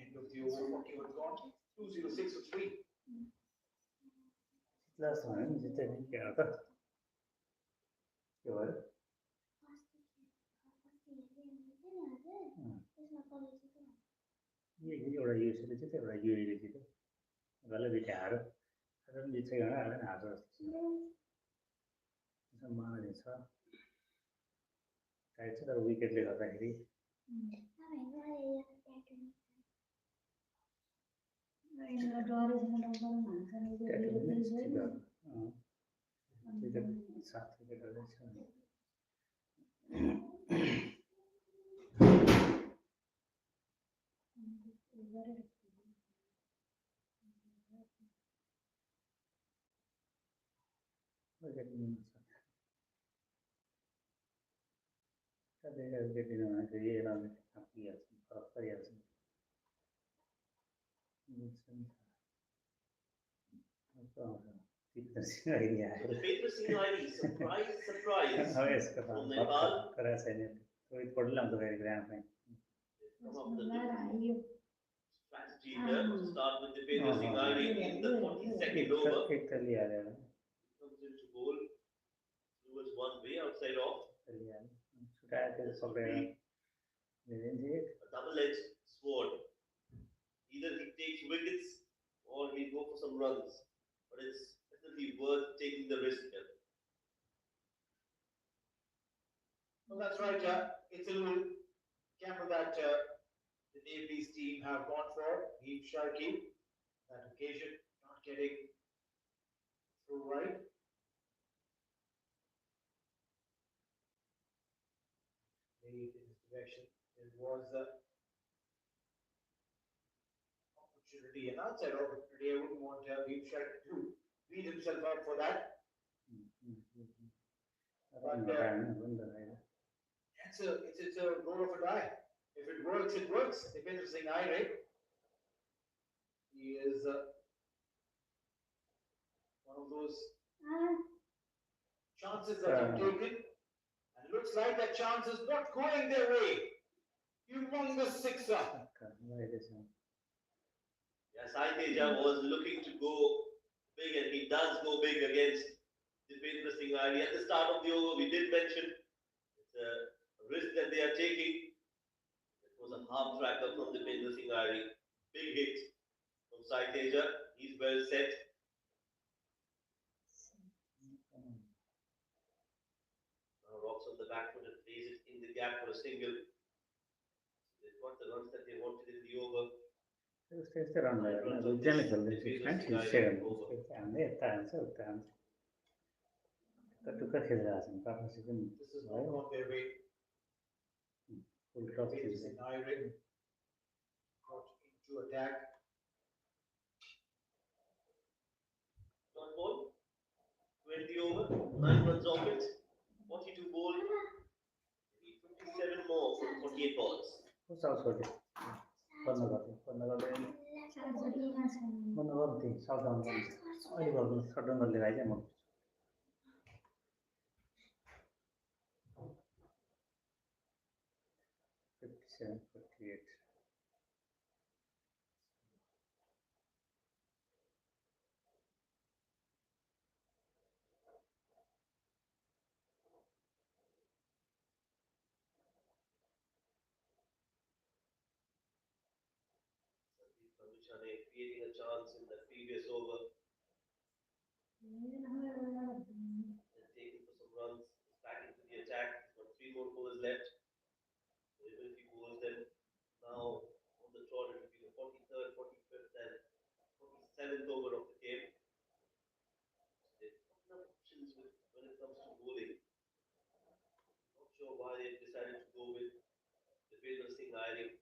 End of the over, 41 gone, 206 for 3. Last one, just I think, yeah, your एउटा यो सिधै चाहिँ एउटा यो रहेछ त गलत बिटे हारो तर जित्छ गएर हाल्दैन हार्छ जस्तो छ माने छ टाइट छ तर विकेटले गर्दाखेरि सात विकेट रहेछ विकेट दिनु भनेको यही रन थापिहाल्छ फरक परिहाल्छ Surprise from Nepal. Rohit Paudel आउँछ फेरि ग्राममै Strategy here to start with Dipendra Singh Airi in the 42nd over. एक त लिहाल्यो Comes into goal towards one way outside off. छुटायो त्यो पक्रेर A double-edged sword. Either he takes wickets or he go for some runs, but it's definitely worth taking the risk here. Well, that's right. It's a little gamble that the Navy's team have gone for. Heem Sharkey, that occasion, not getting through right. Maybe in this direction, there was opportunity, an outside opportunity. I wouldn't want Heem Sharkey to beat himself up for that. But it's a roll of a die. If it works, it works. Dipendra Singh Airi, he is one of those chances that you've taken, and it looks like that chance is not going their way. Humongous sixer. Yes, Sai Teja was looking to go big, and he does go big against Dipendra Singh Airi. At the start of the over, we did mention it's a risk that they are taking. It was a half tracker from Dipendra Singh Airi. Big hit from Sai Teja. He's well set. Now rocks on the back foot and plays it in the gap for a single. They've got the runs that they wanted in the over. त्यस्तै run भयो उज्यानले खेल्दैछ हान्दै यता हान्छ उता हान्छ टुक्का खेलिरहेको छ partnership पनि full tub Dipendra Singh Airi got into attack. Dot ball. 20 over. 9 runs off it. 42 ball. They need 57 more from 48 balls. Who's out for this? बन्द गर्दै बन्द गर्दै सावधान गर्नु अहिले गर्नु सटडाउन गरेर आइज म 57-48 Creating a chance in the previous over. Then taken for some runs, back into the attack. He's got 3 more balls left. So even if he bowls them now on the trot, it will be the 43rd, 45th, and 47th over of the game. So they've got enough options when it comes to bowling. Not sure why they've decided to go with Dipendra Singh Airi.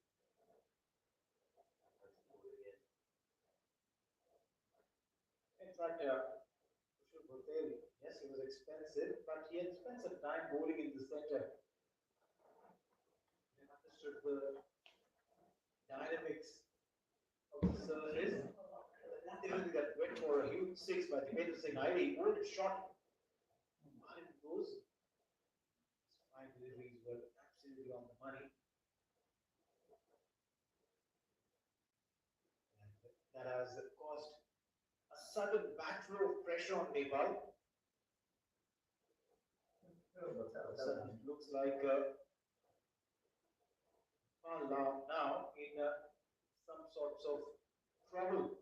In fact, yes, he was expensive, but he had spent some time bowling in the center. He understood the dynamics of the service. That went for a huge six by Dipendra Singh Airi. He bowled it short. While it goes, his 5 deliveries were absolutely on the money. that has caused a sudden backflow of pressure on Nepal. Suddenly it looks like now in some sorts of trouble.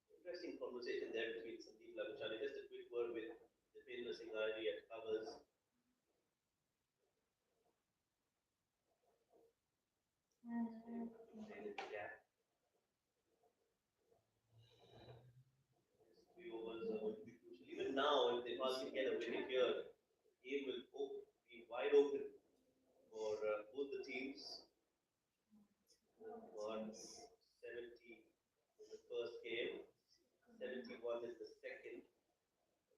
Interesting conversation there between Sandeep Lavachani. Just a quick word with Dipendra Singh Ari at covers. Playing in the gap. These 3 overs are going to be crucial. Even now, if Nepal can get a wicket here, the game will be wide open for both the teams. Got 70 in the first game, 71 in the second.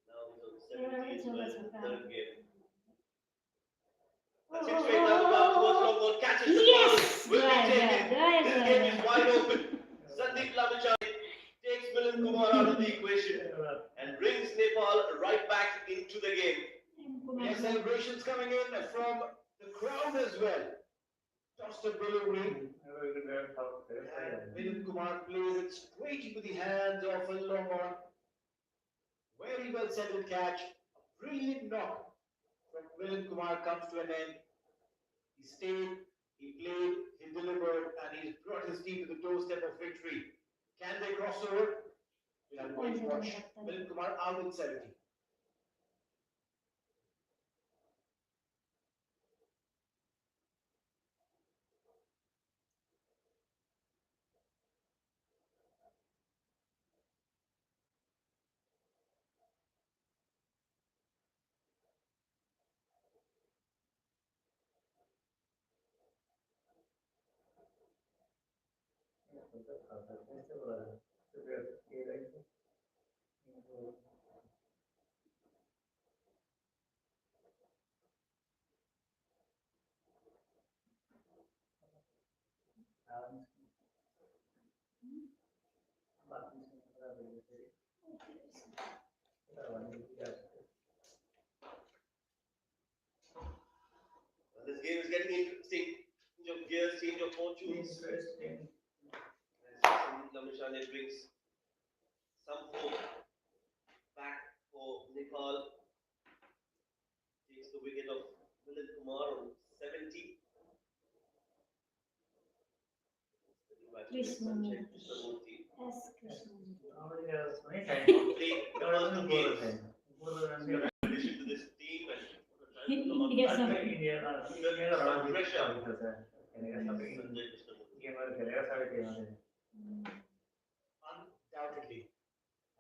Now he's on 70 as well in the third game. That's it straight down the ground towards long ball, catches the ball, will be taken. This game is wide open. Sandeep Lavachani takes Milind Kumar out of the equation and brings Nepal right back into the game. Yes, celebrations coming in from the crowd as well. Tossed a delivery. And Milind Kumar plays it straight into the hands of a long on. Very well settled catch. A brilliant knock from Milind Kumar comes to an end. He stayed, he played, he delivered, and he's brought his team to the doorstep of victory. Can they cross over? We'll have to wait and watch. Milind Kumar out in 70. This game is getting interesting. Change of gears, change of fortunes. Interesting. As Sandeep Lavachani brings some hope back for Nepal. Takes the wicket of Milind Kumar on 70. Sanjay Krishnamurthy. Yes, Krishna. Played the first 2 games. Addition to this team and trying to come out Yes, with sir. some pressure. Sanjay Krishnamurthy. Undoubtedly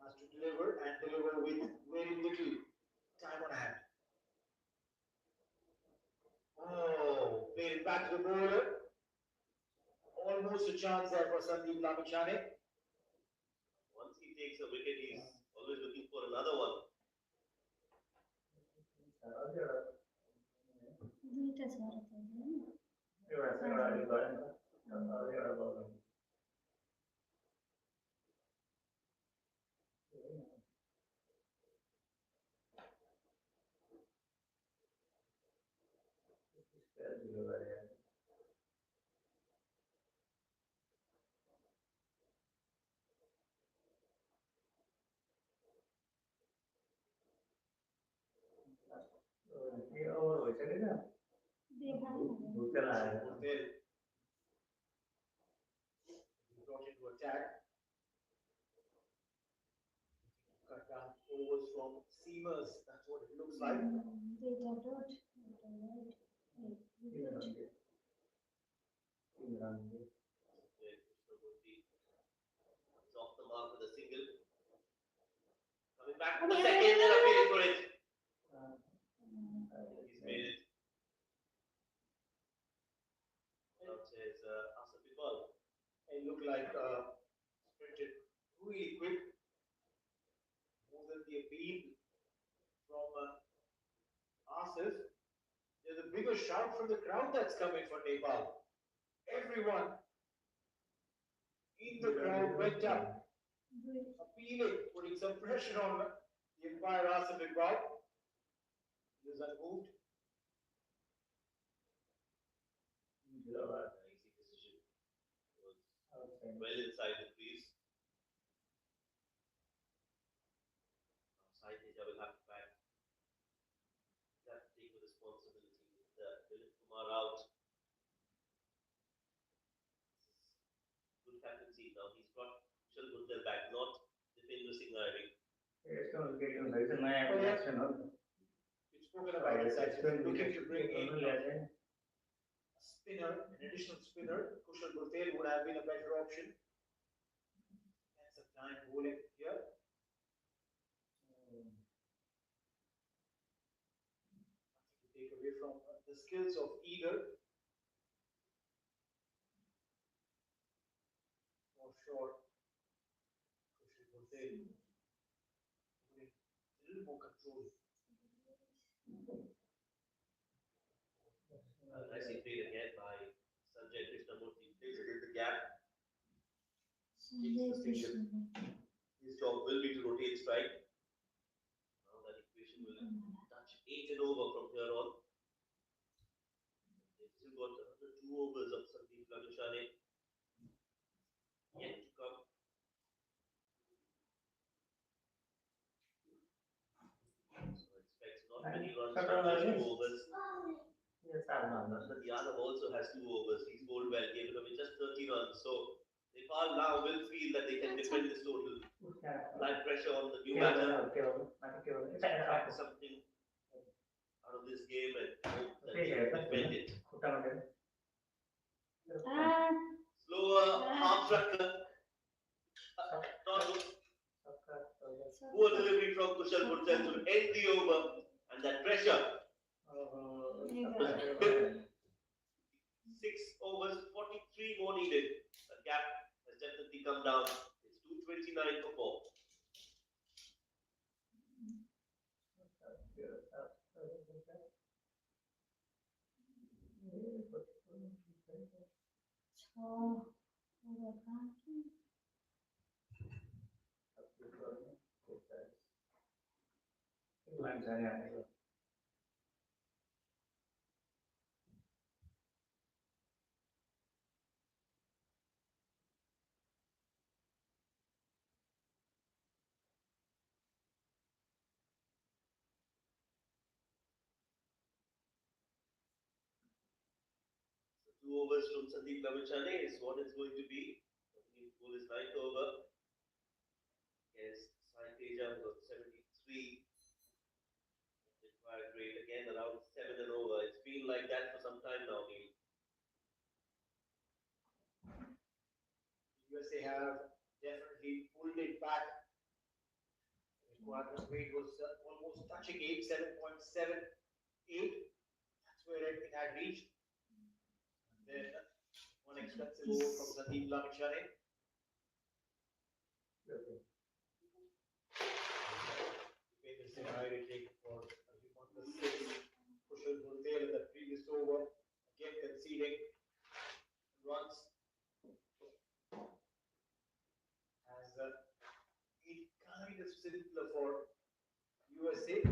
has to deliver and deliver with very little time on hand. Oh, played it back to the bowler. Almost a chance there for Sandeep Lavachani. Once he takes a wicket, he's always looking for another one. Duita swara tadi. Dekha. Patel brought into attack. Cut down overs from seamers. That's what it looks like. Data dot. Right. Sanjay Krishnamurthy is off the mark with a single. Coming back for the second and appealing for it. He's made it. Now says Asif Iqbal. It looked like sprinted really quick. More than the appeal from Asif. There's a bigger shout from the crowd that's coming for Nepal. Everyone in the crowd went up, appealing, putting some pressure on the umpire Asif Iqbal. He was unmoved. Easy decision. It was well inside the crease. Sai Teja will have to back. He has to take the responsibility with Dilip Kumar out. Good captaincy now. He's brought Kushal Gundal back, not Dipendra Singh Ivy. It's going to get there is a naya action, no? You've spoken about it, that he's looking to bring in Yeah. a spinner, an additional spinner. Kushal Gurtel would have been a better option. And some time bowling here. Nothing to take away from the skills of either. For sure, Kushal Gurtel with a little more control. Nicely played again by Sanjay Krishnamurthy. Plays it in the gap. Sunday Krishna. His job will be to rotate strike. Now that equation will touch 8 and over from here on. They've still got another 2 overs of Sandeep Lavishane yet to come. So expect not many runs from those 2 overs. Yes, I'm not. Nandan Yadav also has 2 overs. He's bowled well, gave it away just 30 runs. So Nepal now will feel that they can defend this total. Light pressure on the new batter. Extract something out of this game and hope that they can defend it. Slower, half striker. Poor delivery from Kushal Gurtel to end the over. And that pressure. 6 overs, 43 more needed. The gap has definitely come down. It's 229 for 4. So 2 overs from Sandeep Lavishane is what it's going to be. Sandeep goal is 9th over. Yes, Sai Teja got 73. Required rate again around 7 and over. It's been like that for some time now, Neil. USA have definitely pulled it back. The requirement rate was almost touching 8, 7.78. That's where it had reached. And then one expensive over from Sandeep Lavishane. Dipendra Singh Ivy taken for on the 6th. Kushal Gurtel in the previous over, again conceding runs. As it kind of simpler for USA.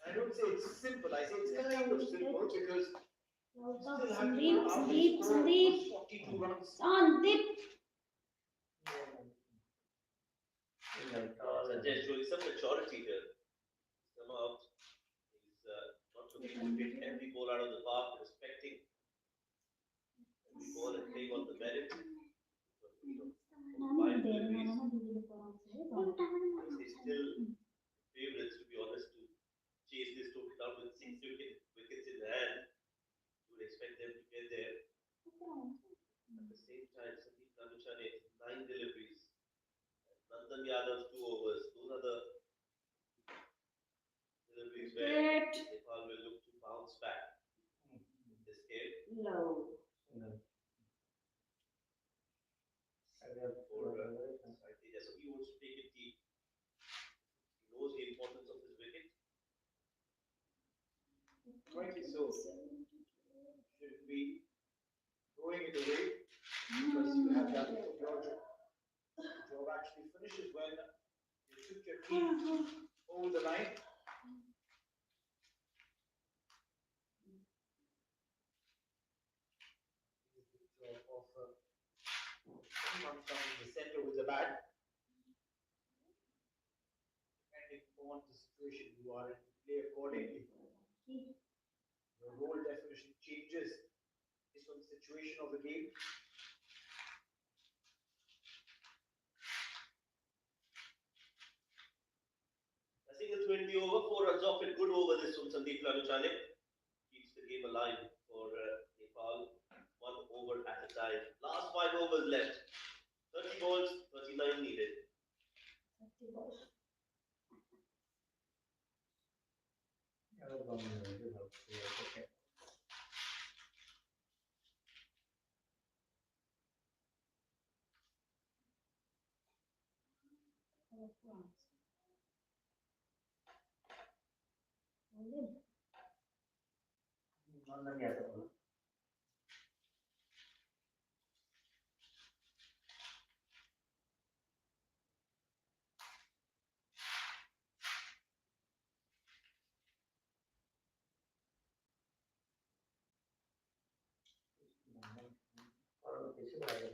I don't say it's simple, I say it's kind of simple because Sandeep, 42 runs. Sandeep. Sanjay is showing some maturity here. He's come out. He's not looking to hit every ball out of the park, respecting every ball and playing on the merit. But, wide deliveries. They still favourites, to be honest, to chase this total down with 6 wickets in hand. You would expect them to get there. At the same time, Sandeep Lavishane 9 deliveries. Nandan Yadav's 2 overs. Those are the deliveries where Nepal will look to bounce back in this game. Low. For Sai Teja. So he wants to take it deep. He knows the importance of his wicket. Rightly so. Should be throwing it away because you have done your job. The job actually finishes when you took your team over the line. This is the job of anyone coming in the center with the bat. Depending on the situation you are in, play accordingly. Your role definition changes based on the situation of the game. I think it's 20 over, 4 runs off it. Good over this from Sandeep Lanuchane. Keeps the game alive for Nepal. 1 over at a time. Last 5 overs left. 30 balls, 39 needed. 30 balls. Okay. Nonton ya tuh. Kalau bisa ada.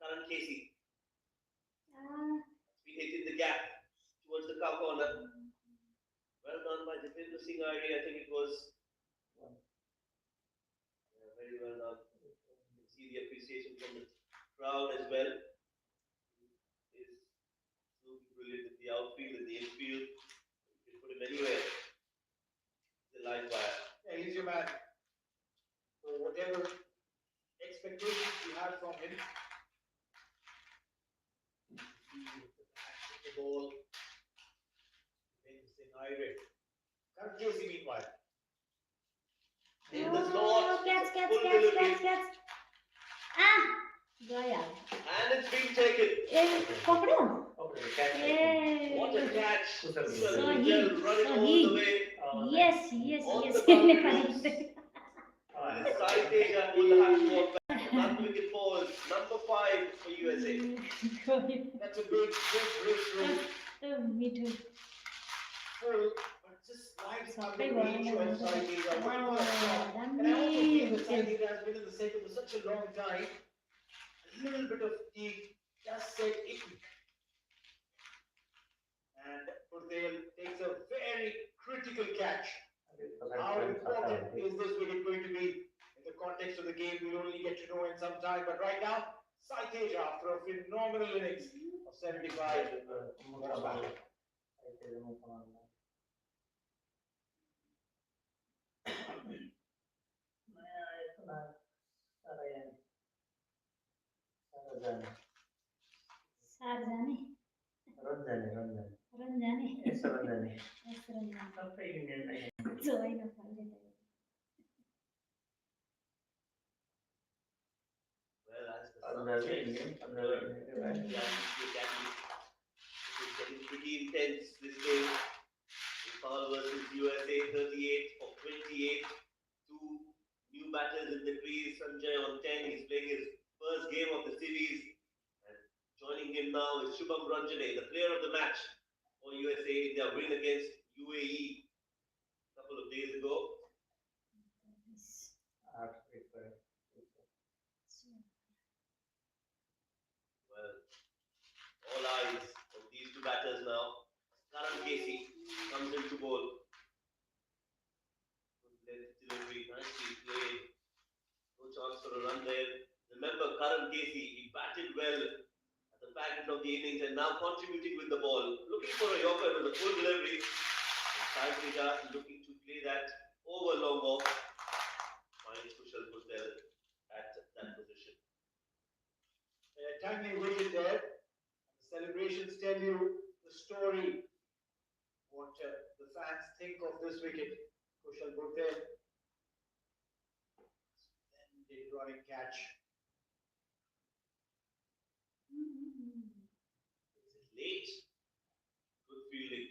Karan Casey. He hit in the gap towards the cow corner. Well done by Jitendra Singh Arya. I think it was very well done. You can see the appreciation from the crowd as well. Is absolutely brilliant in the outfield, in the infield. You can put him anywhere. He's a live wire. Yeah, he's your man. So whatever expectations you had from him, the ball, Singh Arya. Karan Casey meanwhile. In the slot. Catch. Full delivery. Ah! Gaya. And it's been taken. पकड़ो? What a catch. Sahi. Running all the way. Yes. On the boundaries. Sai Teja will have to walk back. One wicket falls. Number 5 for USA. That's a big breakthrough. Me too. Full, but just slides on the Wow. reach of Sai Teja. Wow. And I also feel that Sai Teja has been in the center for such a long time. A little bit of fatigue just set in. And Purtel takes a very critical catch. How important is this wicket going to be in the context of the game? We'll only get to know in some time. But right now, Sai Teja, after a phenomenal innings of 75, was back. Sarjane. Ranjane. Yes, Ranjane. So I know. Well, as the sun sets, it is getting pretty intense this game. Nepal versus USA, 38 for 28. 2 new batters in the crease. Sanjay on 10. He's playing his first game of the series. And joining him now is Shubham Ranjane, the player of the match for USA in their win against UAE a couple of days ago. Well, all eyes on these 2 batters now. Karan Casey comes into bowl. Good delivery, nicely played. No chance for a run there. Remember, Karan Casey, he batted well at the back end of the innings and now contributing with the ball. Looking for a yorker with a full delivery. And Sai Teja looking to play that over long off. Finds Kushal Patel at that position. Timely wicket there. The celebrations tell you the story, what the fans think of this wicket. Kushal Patel. Splendid running catch. Is it late? Good fielding.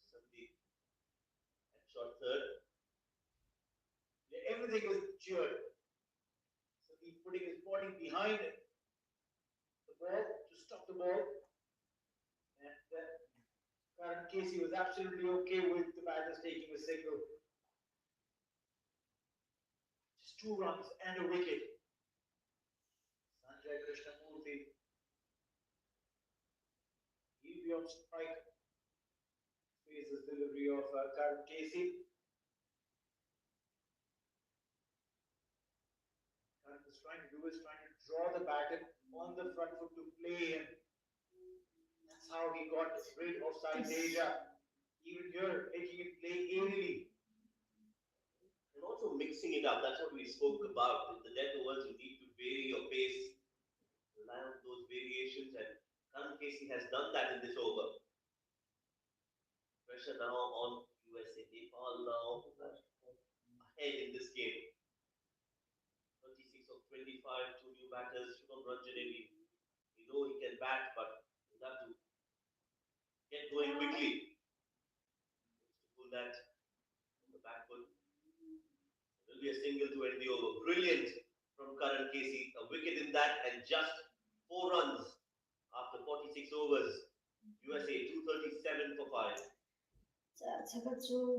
Sandeep at short third. Yeah, everything was cheered. So he's putting his body behind the ball to stop the ball. And Karan Casey was absolutely okay with the batters taking a single. 2 runs and a wicket. Sanjay Krishnamurthy, he'll be on strike. Faces delivery of Karan Casey. Karan is trying to draw the batter on the front foot to play him. That's how he got rid of Saeed. Even here, making him play aerially. And also mixing it up. That's what we spoke about. In the death overs, you need to vary your pace, rely on those variations, and Karan Casey has done that in this over. Pressure now on USA. Nepal now ahead in this game. 36 of 25, 2 new batters. Shubham Ranjanevi. We know he can bat, but he'll have to get going quickly. To pull that on the back foot. Will be a single to end the over. Brilliant from Karan Casey. A wicket in that and just 4 runs after 46 overs. USA 237 for 5. 4/24.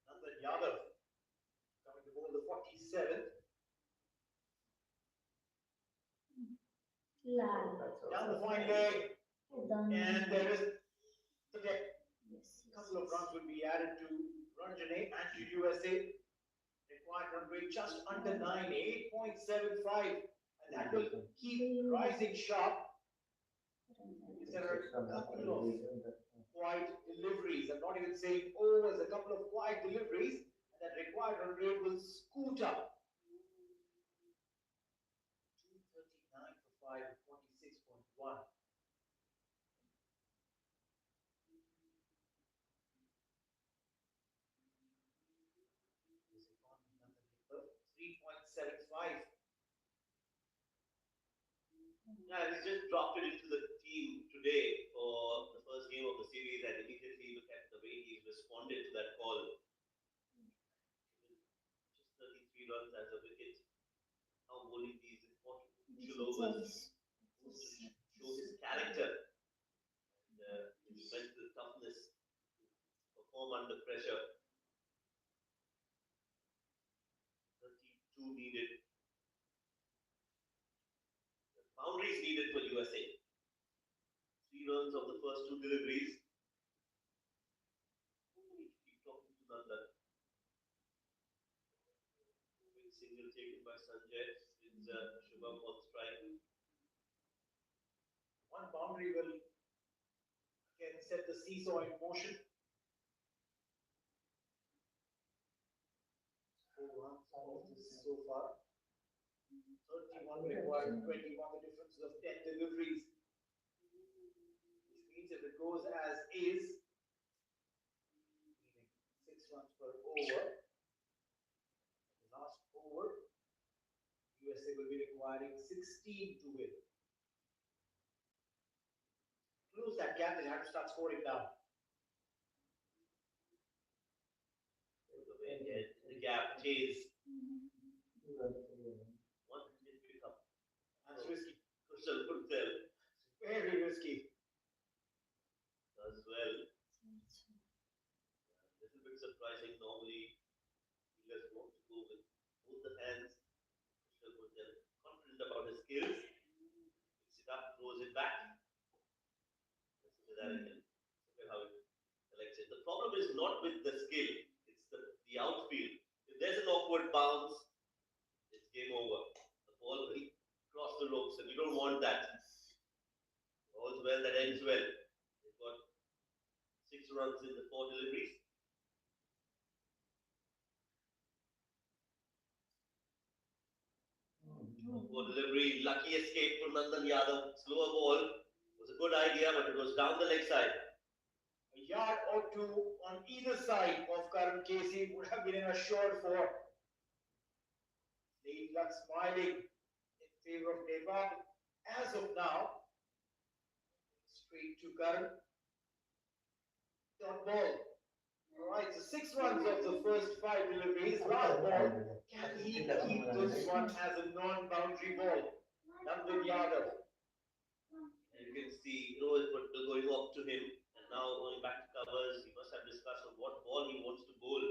Nandan Yadav coming to bowl the 47th. Down the fine leg. And there is the deck. A couple of runs will be added to Ranjane and to USA. Required run rate just under 9, 8.75. And that will keep rising sharp. There are a couple of quiet deliveries. I'm not even saying overs, a couple of quiet deliveries. And that required run rate will scoot up. 239 for 5, 46.1. Yeah, he just dropped it into the team today for the first game of the series, and immediately look at the way he's responded to that call. Just 33 runs as a wicket. Now bowling these important crucial overs to show his character and his mental toughness to perform under pressure. 32 needed. Boundaries needed for USA. 3 runs of the first 2 deliveries. Keep talking to Nandan. Big single taken by Sanjay. It's Shubham on strike. One boundary will again set the seesaw in motion. 4 runs of this so far. 31 required, 21 the difference of 10 deliveries. Which means if it goes as is, meaning 6 runs per over, the last over, USA will be requiring 16 to win. Close that gap, they have to start scoring down. The gap chase. One hit pick up. That's risky. Kushal Patel Very risky. as well. A little bit surprising. Normally, fielders want to go with both the hands. Kushal Patel confident about his skills. Picks it up, throws it back. Listen to that again. Look at how it collects it. The problem is not with the skill, it's the outfield. If there's an awkward bounce, it's game over. The ball will cross the ropes, and you don't want that. All's well that ends well. They've got 6 runs in the 4 deliveries. For delivery, lucky escape for Nandan Yadav. Slower ball was a good idea, but it was down the leg side. A yard or two on either side of Karan Casey would have been an assured four. Late luck smiling in favor of Nepal. As of now, straight to Karan. Dot ball. Alright, so 6 runs of the first 5 deliveries. Last ball, can he keep this one as a non-boundary ball? Nandan Yadav. You can see Rohit Patel going up to him, and now going back to covers. He must have discussed on what ball he wants to bowl.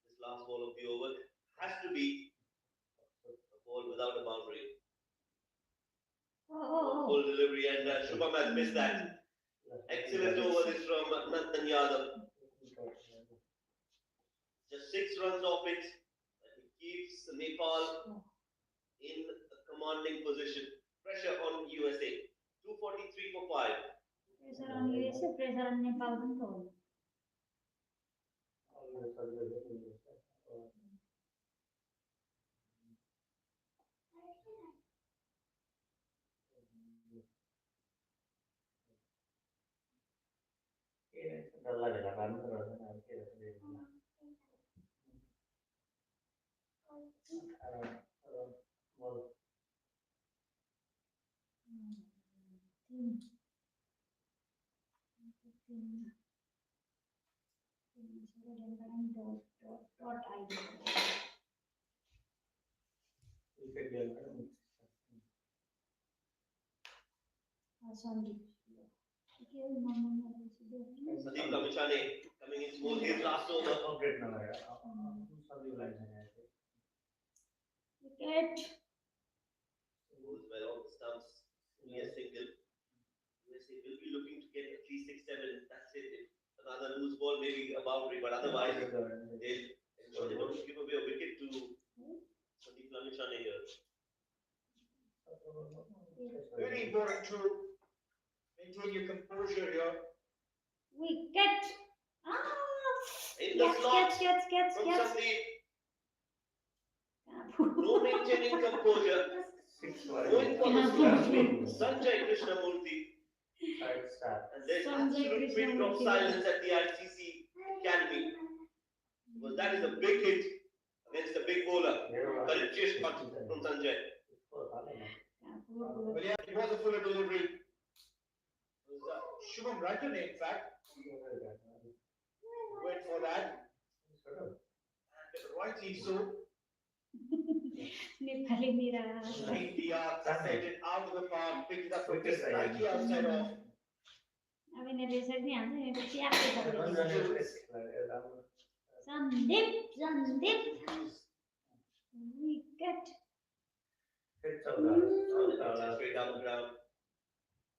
This last ball of the over has to be a ball without a boundary. Full delivery, and Shubham has missed that. Excellent over this from Nandan Yadav. Just 6 runs off it, and he keeps Nepal in a commanding position. Pressure on USA. 243 for 5. Pressure on USA, pressure on Nepal control. Sandeep Kamishane coming in small, his last over. Wicket. Goes well on the stumps. Only a single. USA will be looking to get at least 6-7. That's it. If another loose ball, maybe a boundary, but otherwise, they'll ensure they don't give away a wicket to Sandeep Kamishane here. Very important to maintain your composure here. Wicket. In the slot Catch. from Sandeep. No maintaining composure. Going for the slot from Sanjay Krishnamurthy. And there's absolute pin drop silence at the ICC Academy. Because that is a big hit against a big bowler. Courageous shot from Sanjay. Well, yeah, it was a fuller delivery. It was Shubham Ranjan, in fact, went for that. And rightly so. Nepali Mira. Hit the arc, sent it out of the park, picked it up from just slightly outside off. अब यिनीहरूले यसरी नै हान्छ यिनीहरू ट्याक्कै Sandeep wicket Just straight down the ground.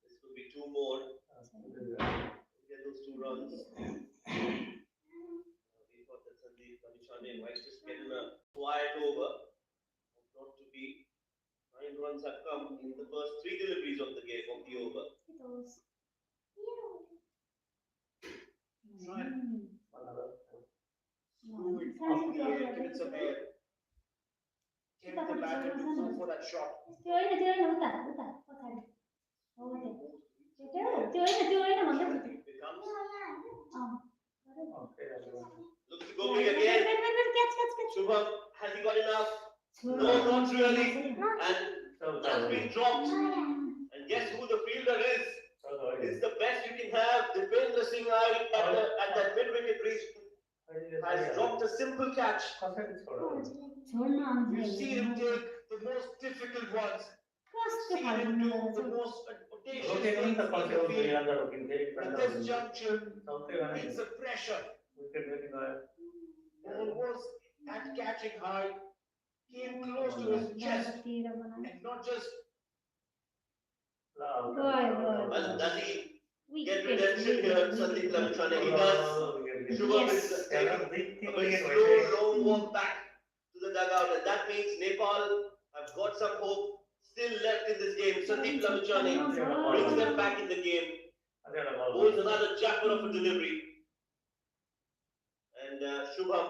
This could be 2 more. Get those 2 runs. We thought that Sandeep Kamishane might just get in a quiet over. Not to be. 9 runs have come in the first 3 deliveries of the game, of the over. Try and screw it off the air, give it some air. Tempt the batter to go for that shot. त्यो होइन उता पछाडि हो त्यो होइन भन्दै Here it comes. Looks to go big again. Shubham, has he got enough? No, not really. And that's been dropped. And guess who the fielder is? It's the best you can have. Dipendra Singh at that mid-wicket crease has dropped a simple catch. You see him take the most difficult ones. See him do the most audacious things in the field. At this juncture, it's a pressure. Ball was at catching high, came close to his chest, and not just. Well, does he get redemption here, Sandeep Kamishane? He does. Shubham is taking a very slow, long walk back to the dugout, and that means Nepal have got some hope still left in this game. Sandeep Kamishane brings them back in the game. Bowls another jacker of a delivery. And Shubham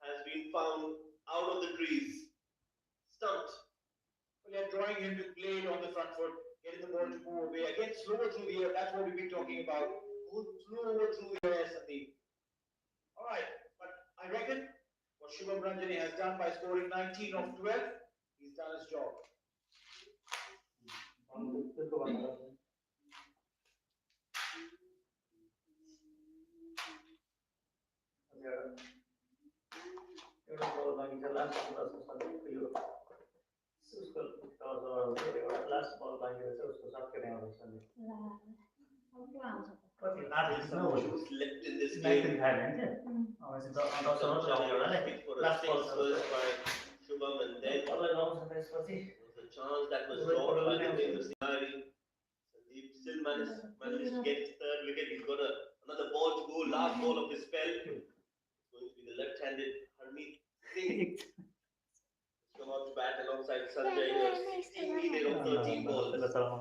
has been found out of the crease. Stumped the ball to move away. Again, slower through the air. That's what we've been talking about. Go slower through the air, Sandeep. All right, but I reckon what Shubham Ranjane has done by scoring 19 of 12, he's done his job. एउटा बल बाँकी छ last last बल बाँकी रहेछ उसको सबके ठाउँमा रहेछ कति 8 Who's left in this 9 game? खायो भने Last ball first by Shubham, and then बल गाउँछ त्यसपछि was a chance that was dropped by the Davis Sinari. Sandeep still managed to get his third wicket. He's got another ball to go, last ball of his spell. It's going to be the left-handed Harmeet Singh. Come out to bat alongside Sanjay. 16 needed on 13 balls.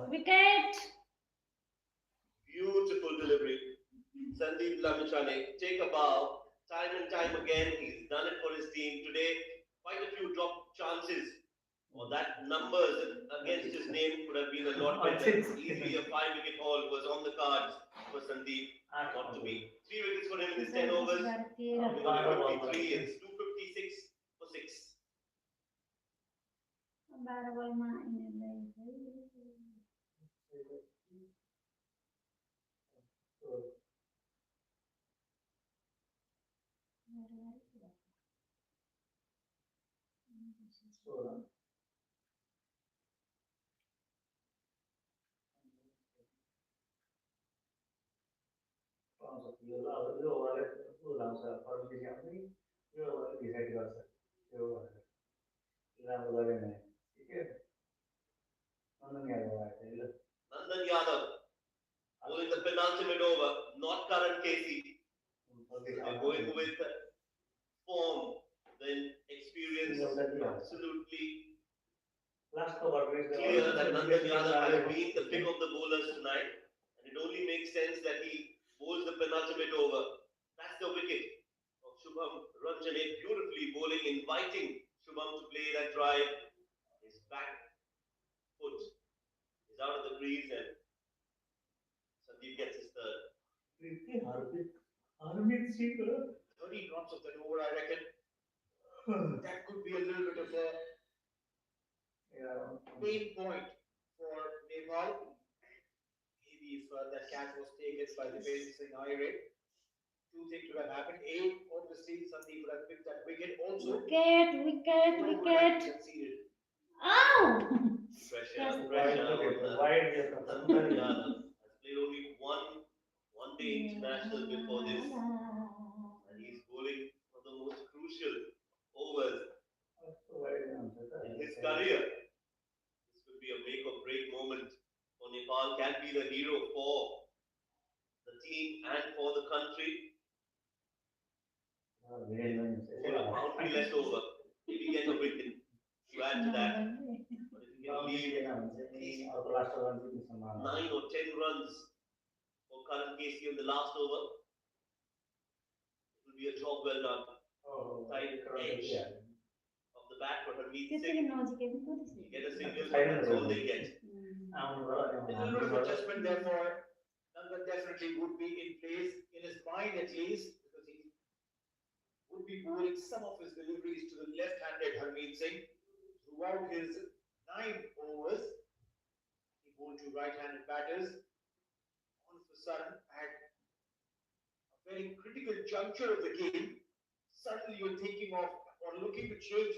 Wicket. Beautiful delivery. Sandeep Lamichhane, take a bow. Time and time again, he's done it for his team. Today, quite a few dropped chances. Or that numbers against his name could have been a lot better. Easily a 5-wicket haul was on the cards for Sandeep. Not to be. 3 wickets for him in his 10 overs. Only 53 is 256 for 6. यो ओभरले लाउँछ pharmacy आउँछ कि यो ओभरले decide गर्छ त्यो भनेर राम्रो गरेन ठिकै नन्दन यादव आएको थियो ल Nandan Yadav bowling the penultimate over, not current KC. They're going with form, then experience. Absolutely clear that Nandan Yadav has been the pick of the bowlers tonight, and it only makes sense that he bowls the penultimate over. That's the wicket of Shubham Ranjane, beautifully bowling, inviting Shubham to play that drive. His back foot is out of the crease, and Sandeep gets his third. 13 runs of that over, I reckon. That could be a little bit of a pain point for Nepal. Maybe if that catch was taken by the basic Naire, 2 things would have happened. A, obviously, Sandeep would have picked that wicket. Also, Wicket. Conceded. Ow! Pressure Yes. on Nandan Yadav. Has played only one day international before this, and he's bowling for the most crucial overs in his career. This could be a make or break moment for Nepal. Can be the hero for the team and for the country. For a boundary less over, maybe get a wicket to add to that. But if you can leave at least 9 or 10 runs for Karan Casey in the last over, it will be a job well done. Tight edge of the bat for Harmeet Singh. You get a single, that's all they get. A little bit of adjustment, therefore, Nandan definitely would be in place, in his mind at least, because he would be moving some of his deliveries to the left-handed Harmeet Singh. Throughout his 9 overs, he bowled to right-handed batters. All of a sudden, at a very critical juncture of the game, suddenly you're thinking of or looking to change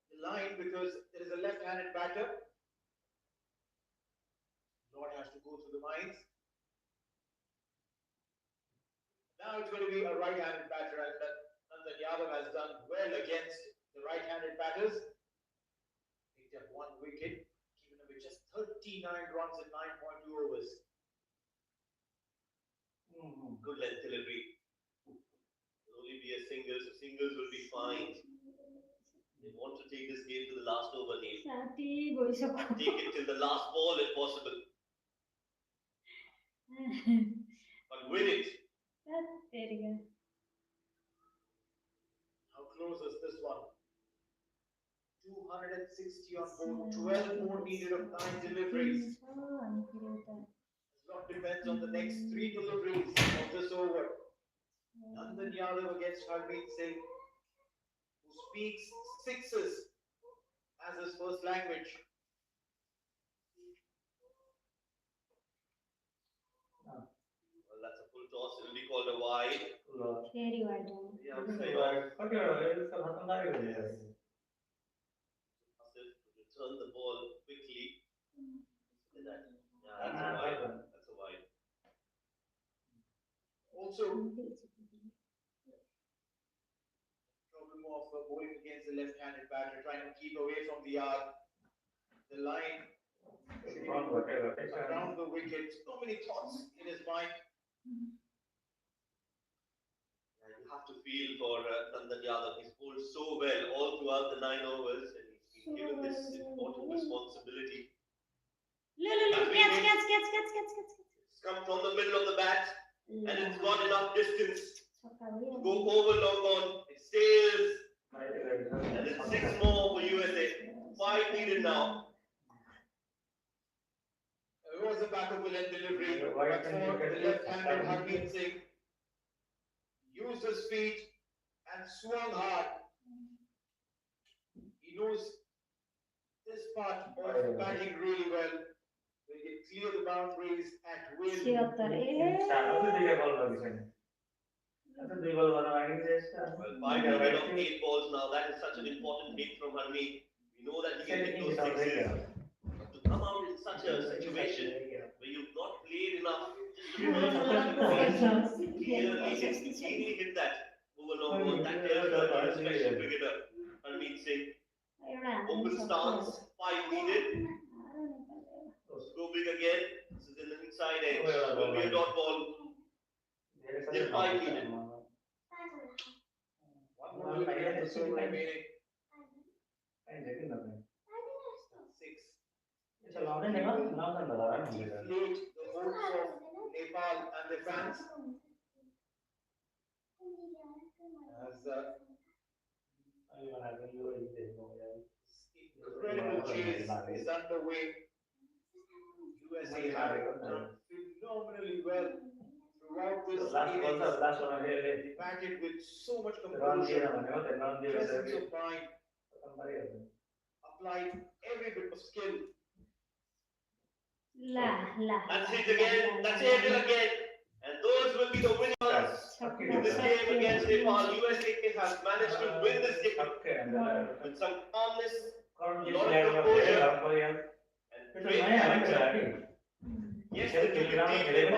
the line because there is a left-handed batter. Lord has to go through the mines. Now it's going to be a right-handed batter, and Nandan Yadav has done well against the right-handed batters. Picked up 1 wicket, given away just 39 runs in 9.2 overs. Good length delivery. Will only be a single, so singles will be fine. They want to take this game to the last over, Neil. Take it till the last ball if possible. But win it. How close is this one 260 on board, 12 more needed of 9 deliveries. A lot depends on the next 3 deliveries of this over. Nandan Yadav against Harmeet Singh, who speaks sixes as his first language. Well, that's a full toss. It will be called a wide. Very wide. Yeah, very wide. Asif to return the ball quickly. Look at that. Yeah, that's a wide. That's a wide. Also, problem of bowling against the left-handed batter, trying to keep away from the yard. The line around the wicket. So many thoughts in his mind. Yeah, you have to feel for Nandan Yadav. He's bowled so well all throughout the 9 overs, and he's been given this important responsibility. It's come from the middle of the bat, and it's got enough distance to go over long on. It sails, and it's 6 more for USA. 5 needed now. It was a back of the left delivery, but for the left-handed Harmeet Singh, used his feet and swung hard. He knows this part of batting really well. He can clear the boundaries at will. Well, 5 needed of 8 balls now. That is such an important hit from Harmeet. We know that he can hit those sixes. But to come out in such a situation where you've not played enough, just to clearly hit that over long on. That tells you a special cricketer. Harmeet Singh. Open stance, 5 needed. Go big again. This is in the inside edge. Will be a dot ball. Still 5 needed. One more delivery of the over remaining. 6. Deflate the hopes of Nepal and their fans. As incredible chase is underway. USA have done phenomenally well throughout this innings. They batted with so much composure, presence of mind, applied every bit of skill. That's it again. That's it again. And those will be the winners in this game against Nepal. USA has managed to win this game with some calmness, a lot of composure, and great character. Yes, the team Nepal, they've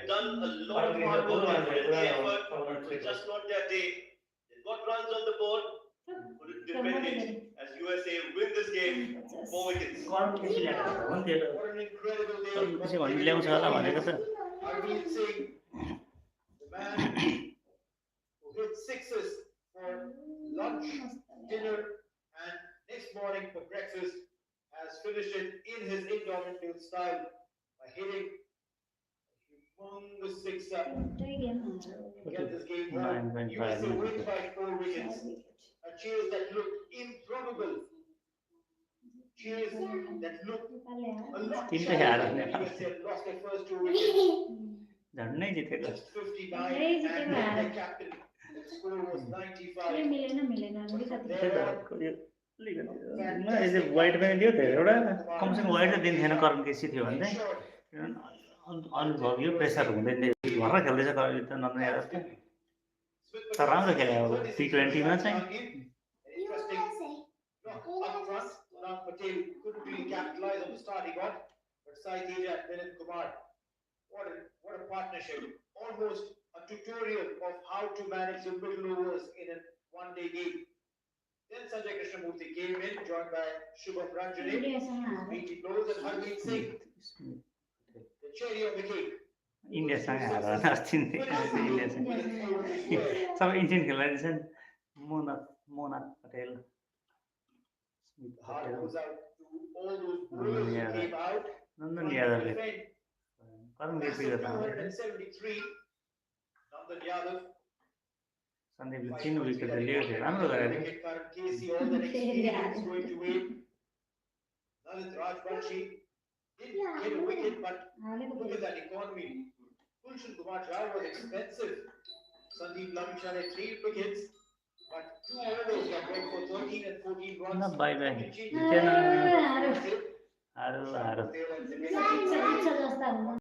done a lot of hard work, they've put in the effort, it was just not their day. They got runs on the board, couldn't defend it as USA win this game 4 wickets. What an incredible day of Harmeet Singh, the man who hit sixes for lunch, dinner, and next morning for breakfast, has finished it in his indomitable style by hitting a humongous sixer to get this game home. USA wins by 4 wickets. A chase that looked improbable. Chase that looked a lot shallower when USA had lost their first 2 wickets. Just 59 and their captain. The score was 95. यसले wide पनि दियो धेरैवटा कमसेकम wide त दिन्थेन करण केसी थियो भने चाहिँ अनुभव यो प्रेसर हुँदैन थियो भर्खर खेल्दैछ नन्दन यादव त तर राम्रो खेल्यो अब T20 मा चाहिँ Couldn't really capitalize on the start he got, but Saiteja and Vinod Kumar, what a partnership! Almost a tutorial of how to manage the middle overs in a one-day game. Then Sanjay Krishnamurthy came in, joined by Shubham Ranjane, Meaty blows and Harmeet Singh. The cherry on the cake. इन्डियासँग हारेर अस्ति इन्डियासँग सबै Indian खेलाडी छन् Mona Patel The heart goes out to all those bowlers who came out. नन्दन यादवले करण केसी 273. Nandan Yadav सन्दीपले Five 3 points wicket getting लिएको थियो, राम्रो another गरेको थियो। wicket. Karan Casey, all that experience going to win. Lalit Rajbanshi didn't get a wicket, but look at that economy. Kulshan Kumar Jha was expensive. Sandeep Lavishar had 3 wickets, but 2 overs that went for 13 and 14 runs. No, bye bye. Only change Jiतेन। was हारो हारो। there and the Six जस्ता हुन्छ